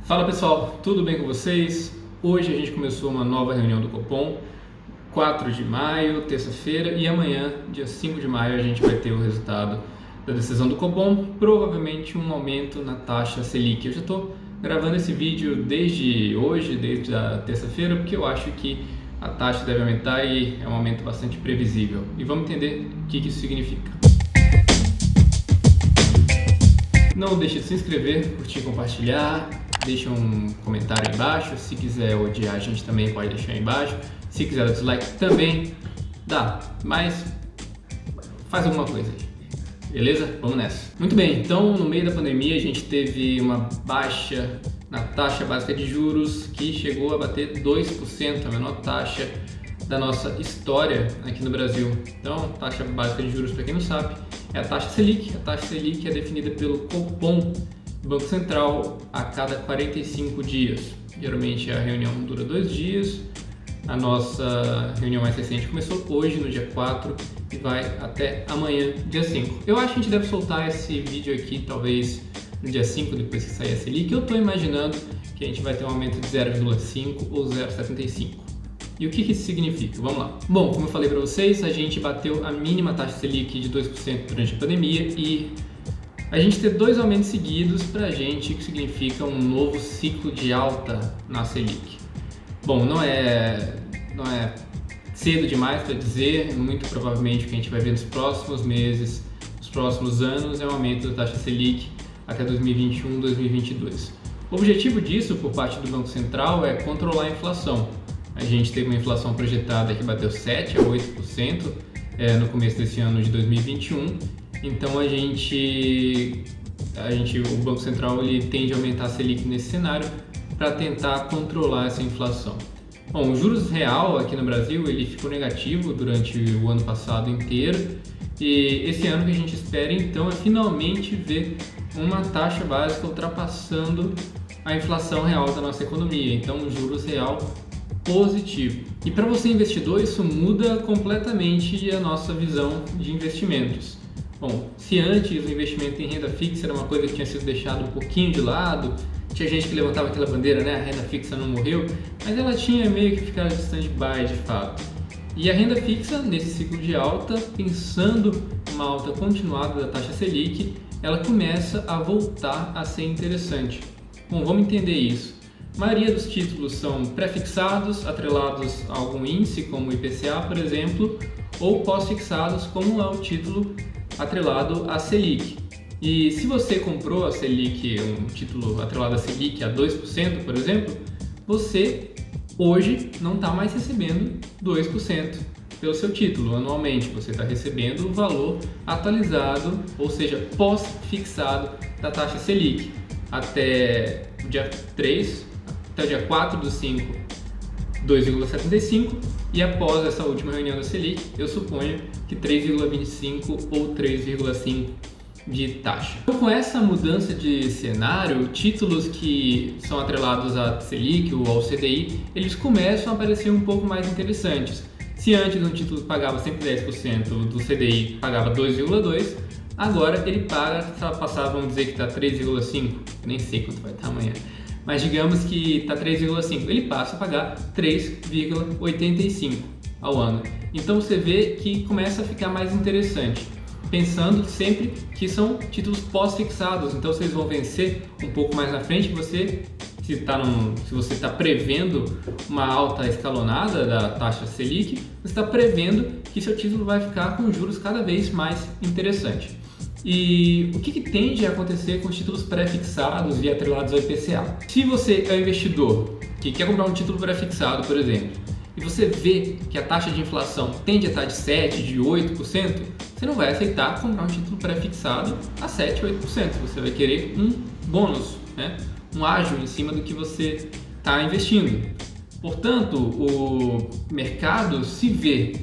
Fala pessoal, tudo bem com vocês? Hoje a gente começou uma nova reunião do Copom, 4 de maio, terça-feira, e amanhã, dia 5 de maio, a gente vai ter o resultado da decisão do Copom, provavelmente um aumento na taxa Selic. Eu já estou gravando esse vídeo desde hoje, desde a terça-feira, porque eu acho que a taxa deve aumentar e é um aumento bastante previsível. E vamos entender o que isso significa. Não deixe de se inscrever, curtir, compartilhar, deixa um comentário aí embaixo. Se quiser odiar a gente também pode deixar aí embaixo. Se quiser dar dislike também dá, mas faz alguma coisa aí, beleza? Vamos nessa. Muito bem, então no meio da pandemia a gente teve uma baixa na taxa básica de juros que chegou a bater 2%, a menor taxa da nossa história aqui no Brasil. Então, taxa básica de juros, para quem não sabe, é a taxa Selic. A taxa Selic é definida pelo Copom, Banco Central, a cada 45 dias. Geralmente a reunião dura 2 dias. A nossa reunião mais recente começou hoje, no dia 4, e vai até amanhã, dia 5. Eu acho que a gente deve soltar esse vídeo aqui, talvez no dia 5, depois que sair a Selic. Eu estou imaginando que a gente vai ter um aumento de 0,5 ou 0,75. E o que isso significa? Vamos lá. Bom, como eu falei para vocês, a gente bateu a mínima taxa Selic de 2% durante a pandemia e a gente ter 2 aumentos seguidos para a gente que significa um novo ciclo de alta na Selic. Bom, não é cedo demais para dizer, muito provavelmente o que a gente vai ver nos próximos meses, nos próximos anos é um aumento da taxa Selic até 2021, 2022. O objetivo disso por parte do Banco Central é controlar a inflação. A gente teve uma inflação projetada que bateu 7 a 8% no começo desse ano de 2021. Então o Banco Central ele tende a aumentar a Selic nesse cenário para tentar controlar essa inflação. Bom, o juros real aqui no Brasil ele ficou negativo durante o ano passado inteiro e esse ano que a gente espera então é finalmente ver uma taxa básica ultrapassando a inflação real da nossa economia. Então o juros real positivo. E para você investidor isso muda completamente a nossa visão de investimentos. Bom, se antes o investimento em renda fixa era uma coisa que tinha sido deixado um pouquinho de lado, tinha gente que levantava aquela bandeira, né? A renda fixa não morreu, mas ela tinha meio que ficado de stand-by de fato. E a renda fixa, nesse ciclo de alta, pensando uma alta continuada da taxa Selic, ela começa a voltar a ser interessante. Bom, vamos entender isso. A maioria dos títulos são pré-fixados, atrelados a algum índice, como o IPCA, por exemplo, ou pós-fixados, como é o título atrelado à Selic. E se você comprou a Selic, um título atrelado à Selic a 2%, por exemplo, você hoje não está mais recebendo 2% pelo seu título anualmente. Você está recebendo o valor atualizado, ou seja, pós-fixado da taxa Selic. Até o dia 3, até o dia 4 do 5, 2,75, e após essa última reunião da Selic, eu suponho que 3,25 ou 3,5 de taxa. Então, com essa mudança de cenário, títulos que são atrelados à Selic ou ao CDI, eles começam a parecer um pouco mais interessantes. Se antes um título pagava sempre 10% do CDI, pagava 2,2%, agora ele passar, vamos dizer que está 3,5%, nem sei quanto vai estar amanhã, mas digamos que está 3,5%, ele passa a pagar 3,85% ao ano. Então você vê que começa a ficar mais interessante, pensando sempre que são títulos pós-fixados, então vocês vão vencer um pouco mais na frente. Se você está prevendo uma alta escalonada da taxa Selic, você está prevendo que seu título vai ficar com juros cada vez mais interessante. E o que tende a acontecer com os títulos pré-fixados e atrelados ao IPCA? Se você é um investidor que quer comprar um título pré-fixado, por exemplo, e você vê que a taxa de inflação tende a estar de 7%, de 8%, você não vai aceitar comprar um título pré-fixado a 7%, 8%. Você vai querer um bônus, né? Um ágio em cima do que você está investindo. Portanto, o mercado, se vê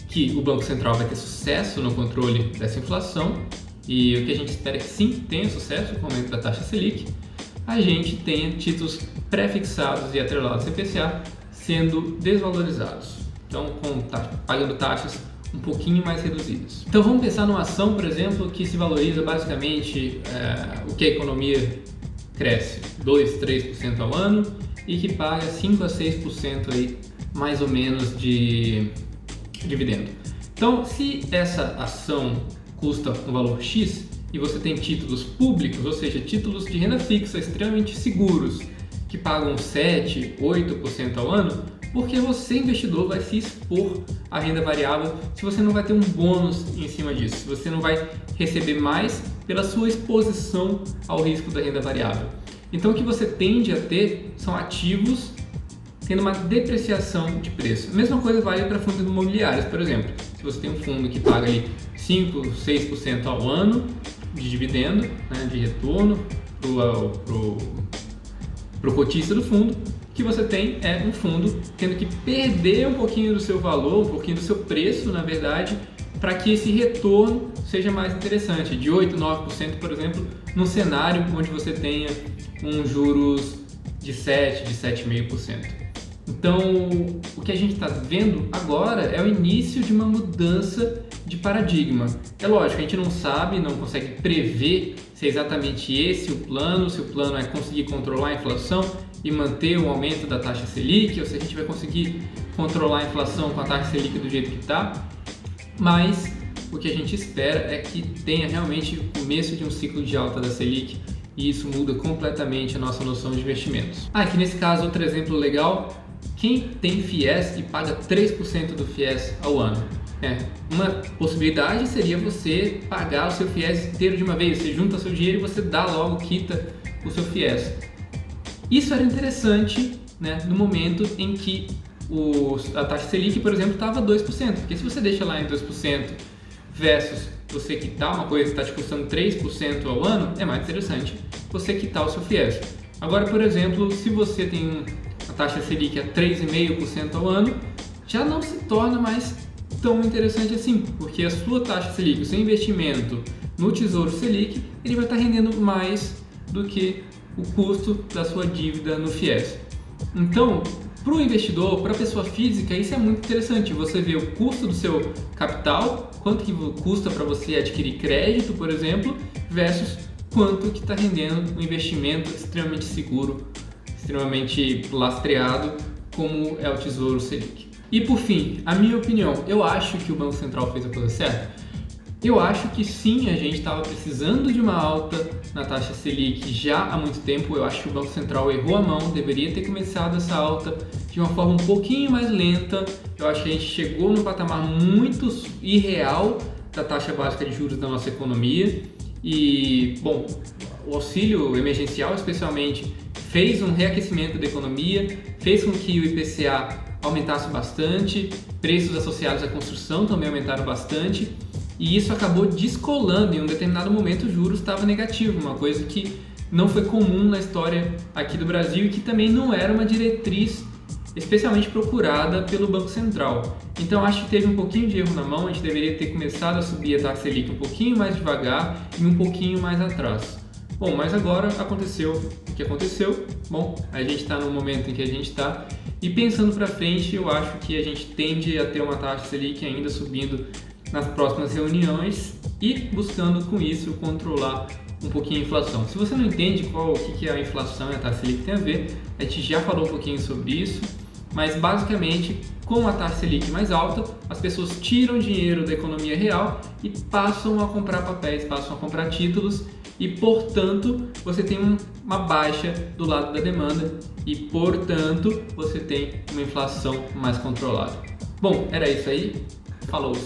que o Banco Central vai ter sucesso no controle dessa inflação, e o que a gente espera é que sim tenha sucesso com o aumento da taxa Selic, a gente tenha títulos pré-fixados e atrelados ao IPCA sendo desvalorizados, então pagando taxas um pouquinho mais reduzidas. Então vamos pensar numa ação, por exemplo, que se valoriza basicamente o que a economia cresce 2, 3% ao ano e que paga 5 a 6% aí, mais ou menos, de dividendo. Então, se essa ação custa um valor X e você tem títulos públicos, ou seja, títulos de renda fixa extremamente seguros, que pagam 7, 8% ao ano, porque você, investidor, vai se expor à renda variável se você não vai ter um bônus em cima disso, se você não vai receber mais pela sua exposição ao risco da renda variável. Então, o que você tende a ter são ativos tendo uma depreciação de preço. A mesma coisa vale para fundos imobiliários, por exemplo. Se você tem um fundo que paga ali 5, 6% ao ano de dividendo, né, de retorno para o cotista do fundo, o que você tem é um fundo tendo que perder um pouquinho do seu valor, um pouquinho do seu preço, na verdade, para que esse retorno seja mais interessante, de 8, 9%, por exemplo, num cenário onde você tenha juros de 7, de 7,5%. Então, o que a gente está vendo agora é o início de uma mudança de paradigma. É lógico, a gente não sabe, não consegue prever se é exatamente esse o plano, se o plano é conseguir controlar a inflação e manter o aumento da taxa Selic, ou se a gente vai conseguir controlar a inflação com a taxa Selic do jeito que está. Mas o que a gente espera é que tenha realmente o começo de um ciclo de alta da Selic, e isso muda completamente a nossa noção de investimentos. Aqui nesse caso, outro exemplo legal: quem tem FIES e paga 3% do FIES ao ano. Uma possibilidade seria você pagar o seu FIES inteiro de uma vez. Você junta seu dinheiro e você dá logo, quita o seu FIES. Isso era interessante, né, no momento em que a taxa Selic, por exemplo, estava 2%. Porque se você deixa lá em 2% versus você quitar uma coisa que está te custando 3% ao ano, é mais interessante você quitar o seu FIES. Agora, por exemplo, se você tem a taxa Selic a 3,5% ao ano, já não se torna mais tão interessante assim, porque a sua taxa Selic, o seu investimento no Tesouro Selic, ele vai estar rendendo mais do que o custo da sua dívida no FIES. Então, para o investidor, para a pessoa física, isso é muito interessante. Você vê o custo do seu capital, quanto que custa para você adquirir crédito, por exemplo, versus quanto que está rendendo um investimento extremamente seguro, extremamente lastreado, como é o Tesouro Selic. E por fim, a minha opinião, eu acho que o Banco Central fez a coisa certa? Eu acho que sim, a gente estava precisando de uma alta na taxa Selic já há muito tempo. Eu acho que o Banco Central errou a mão, deveria ter começado essa alta de uma forma um pouquinho mais lenta. Eu acho que a gente chegou num patamar muito irreal da taxa básica de juros da nossa economia. E, bom, o auxílio emergencial especialmente fez um reaquecimento da economia, fez com que o IPCA aumentasse bastante, preços associados à construção também aumentaram bastante, e isso acabou descolando. Em um determinado momento o juros estava negativo, uma coisa que não foi comum na história aqui do Brasil e que também não era uma diretriz especialmente procurada pelo Banco Central. Então acho que teve um pouquinho de erro na mão, a gente deveria ter começado a subir a taxa Selic um pouquinho mais devagar e um pouquinho mais atrás. Bom, mas agora aconteceu o que aconteceu. Bom, a gente está no momento em que a gente está, e pensando para frente, eu acho que a gente tende a ter uma taxa Selic ainda subindo nas próximas reuniões e buscando com isso controlar um pouquinho a inflação. Se você não entende o que a inflação e a taxa Selic tem a ver, a gente já falou um pouquinho sobre isso, mas basicamente, com a taxa Selic mais alta, as pessoas tiram dinheiro da economia real e passam a comprar papéis, passam a comprar títulos, e portanto você tem uma baixa do lado da demanda e portanto você tem uma inflação mais controlada. Bom, era isso aí. Falou!